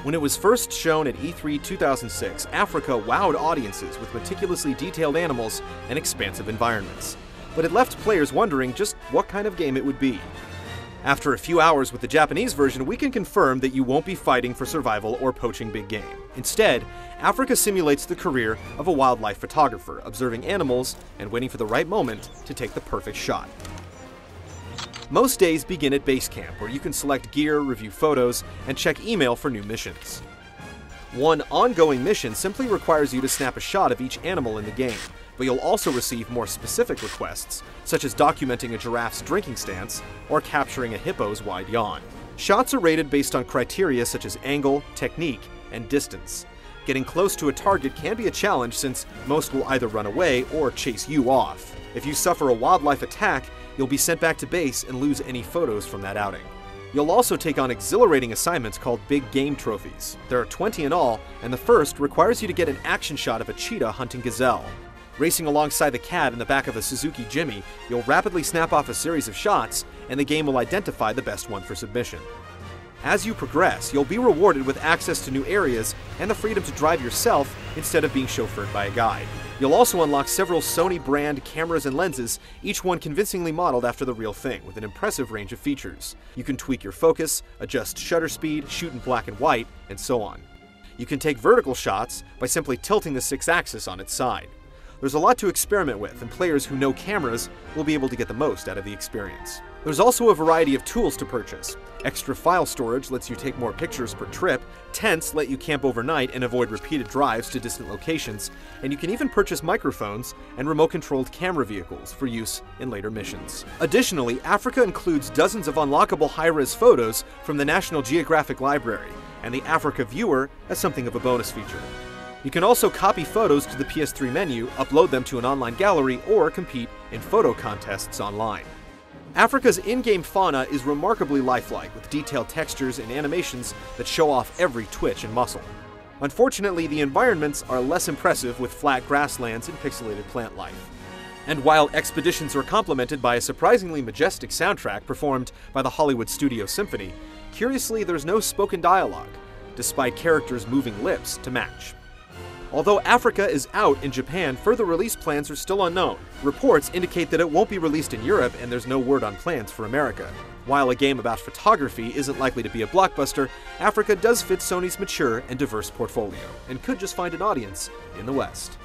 When it was first shown at E3 2006, Africa wowed audiences with meticulously detailed animals and expansive environments. But it left players wondering just what kind of game it would be. After a few hours with the Japanese version, we can confirm that you won't be fighting for survival or poaching big game. Instead, Africa simulates the career of a wildlife photographer, observing animals and waiting for the right moment to take the perfect shot. Most days begin at base camp, where you can select gear, review photos, and check email for new missions. One ongoing mission simply requires you to snap a shot of each animal in the game, but you'll also receive more specific requests, such as documenting a giraffe's drinking stance or capturing a hippo's wide yawn. Shots are rated based on criteria such as angle, technique, and distance. Getting close to a target can be a challenge since most will either run away or chase you off. If you suffer a wildlife attack, you'll be sent back to base and lose any photos from that outing. You'll also take on exhilarating assignments called Big Game Trophies. There are 20 in all, and the first requires you to get an action shot of a cheetah hunting gazelle. Racing alongside the cat in the back of a Suzuki Jimmy, you'll rapidly snap off a series of shots, and the game will identify the best one for submission. As you progress, you'll be rewarded with access to new areas and the freedom to drive yourself instead of being chauffeured by a guide. You'll also unlock several Sony brand cameras and lenses, each one convincingly modeled after the real thing, with an impressive range of features. You can tweak your focus, adjust shutter speed, shoot in black and white, and so on. You can take vertical shots by simply tilting the 6-axis on its side. There's a lot to experiment with, and players who know cameras will be able to get the most out of the experience. There's also a variety of tools to purchase. Extra file storage lets you take more pictures per trip, tents let you camp overnight and avoid repeated drives to distant locations, and you can even purchase microphones and remote-controlled camera vehicles for use in later missions. Additionally, Africa includes dozens of unlockable high-res photos from the National Geographic Library, and the Africa Viewer as something of a bonus feature. You can also copy photos to the PS3 menu, upload them to an online gallery, or compete in photo contests online. Africa's in-game fauna is remarkably lifelike, with detailed textures and animations that show off every twitch and muscle. Unfortunately, the environments are less impressive with flat grasslands and pixelated plant life. And while expeditions are complemented by a surprisingly majestic soundtrack performed by the Hollywood Studio Symphony, curiously there's no spoken dialogue, despite characters moving lips to match. Although Africa is out in Japan, further release plans are still unknown. Reports indicate that it won't be released in Europe, and there's no word on plans for America. While a game about photography isn't likely to be a blockbuster, Africa does fit Sony's mature and diverse portfolio, and could just find an audience in the West.